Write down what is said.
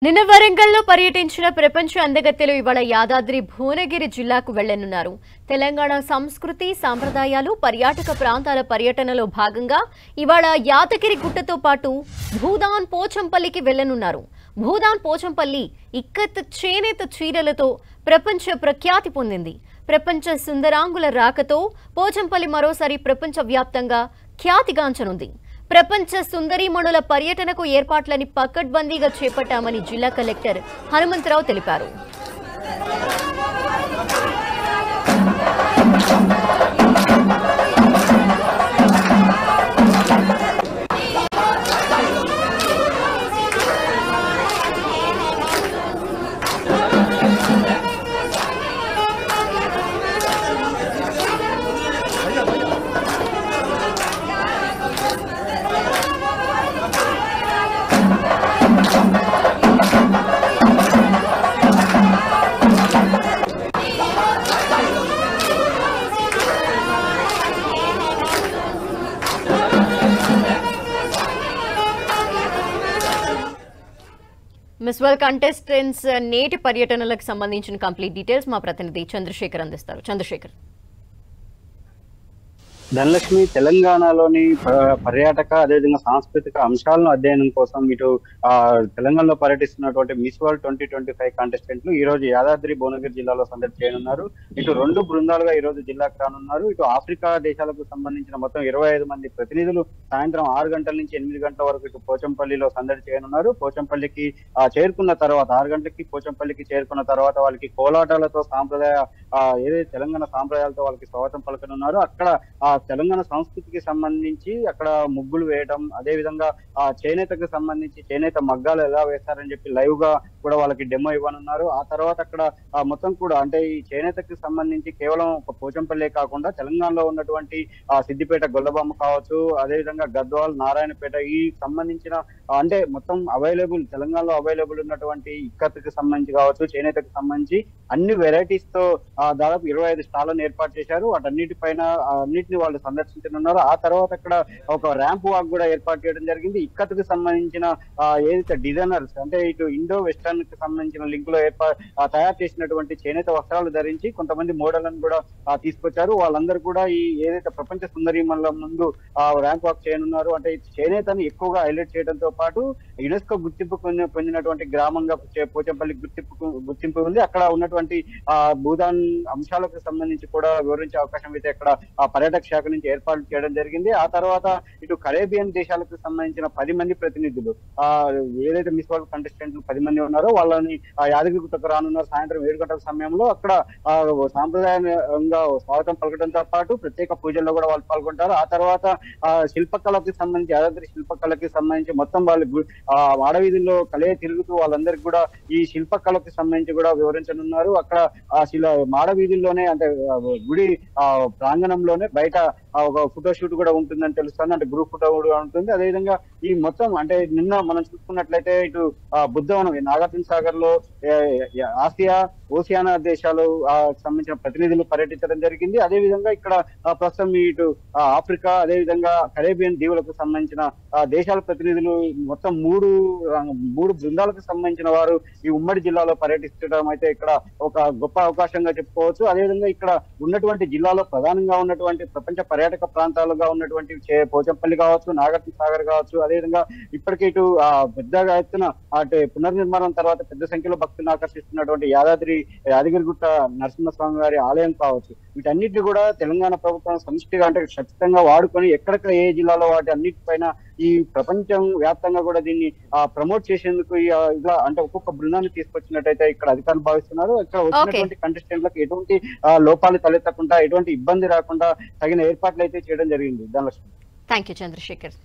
నిన్న వరంగల్లో పర్యటించిన ప్రపంచ అందగత్తెలు ఇవాళ యాదాద్రి భువనగిరి జిల్లాకు వెళ్లనున్నారు. తెలంగాణ సంస్కృతి సంప్రదాయాలు పర్యాటక ప్రాంతాల పర్యటనలో భాగంగా ఇవాళ యాదగిరి గుట్టతో పాటు భూదాన్ పోచంపల్లికి వెళ్లనున్నారు. భూదాన్ పోచంపల్లి ఇక్కత్ చేనేత చీరలతో ప్రపంచ ప్రఖ్యాతి పొందింది. ప్రపంచ సుందరాంగుల రాకతో పోచంపల్లి మరోసారి ప్రపంచ వ్యాప్తంగా ఖ్యాతిగాంచనుంది. ప్రపంచ సుందరీమణుల పర్యటనకు ఏర్పాట్లని పకడ్బందీగా చేపట్టామని జిల్లా కలెక్టర్ హనుమంతరావు తెలిపారు. మిస్ వరల్డ్ కంటెస్టెంట్స్ నేటి పర్యటనలకు సంబంధించిన కంప్లీట్ డీటెయిల్స్ మా ప్రతినిధి చంద్రశేఖర్ అందిస్తారు. చంద్రశేఖర్. ధనలక్ష్మి, తెలంగాణలోని పర్యాటక అదేవిధంగా సాంస్కృతిక అంశాలను అధ్యయనం కోసం ఇటు తెలంగాణలో పర్యటిస్తున్నటువంటి మిస్ వరల్డ్ 2025 కాంటెస్టెంట్లు ఈ రోజు యాదాద్రి భువనగిరి జిల్లాలో సందడి చేయనున్నారు. ఇటు 2 బృందాలుగా ఈ రోజు జిల్లాకు రానున్నారు. ఇటు ఆఫ్రికా దేశాలకు సంబంధించిన మొత్తం 25 మంది ప్రతినిధులు సాయంత్రం 6 గంటల నుంచి 8 గంటల వరకు ఇటు పోచంపల్లిలో సందడి చేయనున్నారు. పోచంపల్లికి చేరుకున్న తర్వాత 6 గంటలకి పోచంపల్లికి చేరుకున్న తర్వాత వాళ్ళకి కోలాటాలతో సాంప్రదాయ ఏదైతే తెలంగాణ సాంప్రదాయాలతో వాళ్ళకి స్వాగతం పలకనున్నారు. అక్కడ తెలంగాణ సంస్కృతికి సంబంధించి అక్కడ ముగ్గులు వేయడం, అదే విధంగా చేనేతకు సంబంధించి చేనేత మగ్గాలు ఎలా వేస్తారని చెప్పి లైవ్ గా కూడా వాళ్ళకి డెమో ఇవ్వనున్నారు. ఆ తర్వాత అక్కడ మొత్తం కూడా అంటే ఈ చేనేతకు సంబంధించి కేవలం ఒక పోచంపల్లి కాకుండా తెలంగాణలో ఉన్నటువంటి సిద్దిపేట గొల్లబొమ్మ కావచ్చు, అదే విధంగా గద్వాల్, నారాయణపేట ఈ సంబంధించిన అంటే మొత్తం అవైలబుల్ తెలంగాణలో అవైలబుల్ ఉన్నటువంటి ఇక్కత్కి సంబంధించి కావచ్చు, చేనేతకు సంబంధించి అన్ని వెరైటీస్ తో దాదాపు 25 స్టాళ్లను ఏర్పాటు చేశారు. వాటన్నిటిపైన అన్నిటిని వాళ్ళు సందర్శించనున్నారు. ఆ తర్వాత అక్కడ ఒక ర్యాంప్ వాక్ కూడా ఏర్పాటు చేయడం జరిగింది. ఇక్కత్కు సంబంధించిన ఏదైతే డిజైనర్స్ అంటే ఇటు ఇండో వెస్టర్న్ కి సంబంధించిన లింక్ లో తయారు చేసినటువంటి చేనేత వస్త్రాలు ధరించి కొంతమంది మోడళ్లను కూడా తీసుకొచ్చారు. వాళ్ళందరూ కూడా ఈ ఏదైతే ప్రపంచ సుందరీమణుల ముందు ర్యాంప్ వాక్ చేయనున్నారు. అంటే చేనేతని ఎక్కువగా హైలైట్ చేయడంతో పాటు యునెస్కో గుర్తింపు పొందినటువంటి గ్రామంగా పోచంపల్లి గుర్తింపు ఉంది. అక్కడ ఉన్నటువంటి భూదాన్ అంశాలకు సంబంధించి కూడా వివరించే అవకాశం అయితే అక్కడ పర్యాటక శాఖ నుంచి ఏర్పాటు చేయడం జరిగింది. ఆ తర్వాత ఇటు కరేబియన్ దేశాలకు సంబంధించిన 10 మంది ప్రతినిధులు ఏదైతే మిస్ వరల్డ్ కంటెస్టెంట్లు 10 మంది ఉన్నారో వాళ్ళని యాదగిరిగుట్టకు రానున్నారు. సాయంత్రం 7 గంటల సమయంలో అక్కడ సాంప్రదాయంగా స్వాగతం పలకడంతో పాటు ప్రత్యేక పూజల్లో కూడా వాళ్ళు పాల్గొంటారు. ఆ తర్వాత శిల్పకళకి సంబంధించి యాదాద్రి శిల్పకళకి సంబంధించి మొత్తం వాళ్ళు ఆడవీధుల్లో కలే తిరుగుతూ వాళ్ళందరికీ కూడా ఈ శిల్పకళకి సంబంధించి కూడా వివరించనున్నారు. అక్కడ మాడవీధుల్లోనే అంటే గుడి ప్రాంగణంలోనే బయట ఒక ఫోటో షూట్ కూడా ఉంటుందని తెలుస్తుంది. అంటే గ్రూప్ ఫోటో కూడా ఉంటుంది. అదేవిధంగా ఈ మొత్తం అంటే నిన్న మనం చూసుకున్నట్లయితే ఇటు బుద్ధవనం నాగార్జున సాగర్ లో ఆసియా ఓసియానా దేశాలు సంబంధించిన ప్రతినిధులు పర్యటించడం జరిగింది. అదేవిధంగా ఇక్కడ ప్రస్తుతం ఇటు ఆఫ్రికా అదేవిధంగా కరేబియన్ దీవులకు సంబంధించిన దేశాల ప్రతినిధులు మొత్తం మూడు బృందాలకు సంబంధించిన వారు ఈ ఉమ్మడి జిల్లాలో పర్యటించడం అయితే ఇక్కడ ఒక గొప్ప అవకాశంగా చెప్పుకోవచ్చు. అదేవిధంగా ఇక్కడ ఉన్నటువంటి జిల్లాలో ప్రధానంగా ఉన్నటువంటి ప్రపంచ పర్యాటక ప్రాంతాలుగా ఉన్నటువంటి పోచంపల్లి కావచ్చు, నాగార్జున సాగర్ కావచ్చు, అదేవిధంగా ఇప్పటికే ఇటు పెద్దగా ఎత్తున అంటే పునర్నిర్మాణం తర్వాత పెద్ద సంఖ్యలో భక్తులను ఆకర్షిస్తున్నటువంటి యాదగిరిగుట్ట నరసింహస్వామి వారి ఆలయం కావచ్చు, వీటన్నిటిని కూడా తెలంగాణ ప్రభుత్వం సమిష్టిగా అంటే ఖచ్చితంగా వాడుకొని ఎక్కడెక్కడ ఏ జిల్లాలో వాటి అన్నిటిపైన ఈ ప్రపంచం వ్యాప్తంగా కూడా దీన్ని ప్రమోట్ చేసేందుకు ఇలా అంటే ఒక్కొక్క బృందాన్ని తీసుకొచ్చినట్టయితే ఇక్కడ అధికారులు భావిస్తున్నారు. ఇక్కడ వచ్చినటువంటి కంటెస్టెంట్లకు ఎటువంటి లోపాలు తలెత్తకుండా ఎటువంటి ఇబ్బంది రాకుండా తగిన ఏర్పాట్లు అయితే చేయడం జరిగింది. ధనలక్ష్మి. Thank you Chandrasekhar.